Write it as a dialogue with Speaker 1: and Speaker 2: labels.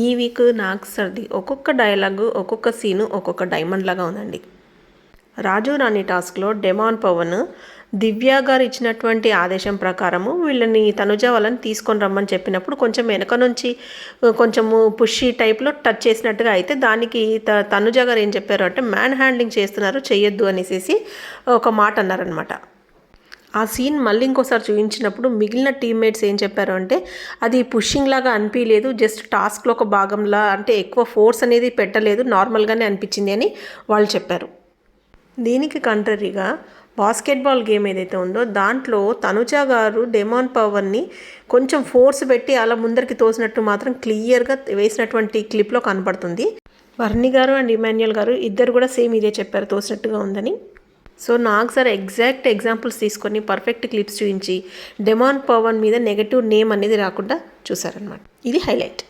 Speaker 1: ఈ వీక్ నాగ్ సర్ది ఒక్కొక్క డైలాగు ఒక్కొక్క సీను ఒక్కొక్క డైమండ్ లాగా ఉందండి. రాజు రాణి టాస్క్లో డెమాన్ పవన్ దివ్య గారు ఇచ్చినటువంటి ఆదేశం ప్రకారము వీళ్ళని తనుజ వాళ్ళని తీసుకొని రమ్మని చెప్పినప్పుడు కొంచెం వెనక నుంచి కొంచెము పుషి టైప్లో టచ్ చేసినట్టుగా అయితే దానికి తనుజ గారు ఏం చెప్పారు అంటే మ్యాన్ హ్యాండ్లింగ్ చేస్తున్నారు చెయ్యొద్దు అనేసి ఒక మాట అన్నారనమాట. ఆ సీన్ మళ్ళీ ఇంకోసారి చూపించినప్పుడు మిగిలిన టీమ్మేట్స్ ఏం చెప్పారు అంటే అది పుషింగ్ లాగా అనిపించలేదు, జస్ట్ టాస్క్లో ఒక భాగంలా, అంటే ఎక్కువ ఫోర్స్ అనేది పెట్టలేదు, నార్మల్గానే అనిపించింది అని వాళ్ళు చెప్పారు. దీనికి కంట్రరీగా బాస్కెట్బాల్ గేమ్ ఏదైతే ఉందో దాంట్లో తనుజ గారు డెమాన్ పవర్ని కొంచెం ఫోర్స్ పెట్టి అలా ముందరికి తోసినట్టు మాత్రం క్లియర్గా వేసినటువంటి క్లిప్లో కనపడుతుంది. వర్ణి గారు అండ్ ఇమాన్యుయల్ గారు ఇద్దరు కూడా సేమ్ ఇదే చెప్పారు, తోసినట్టుగా ఉందని. సో నాకు సార్ ఎగ్జాక్ట్ ఎగ్జాంపుల్స్ తీసుకొని పర్ఫెక్ట్ క్లిప్స్ చూపించి డెమాన్ పవన్ మీద నెగటివ్ నేమ్ అనేది రాకుండా చూసారనమాట. ఇది హైలైట్.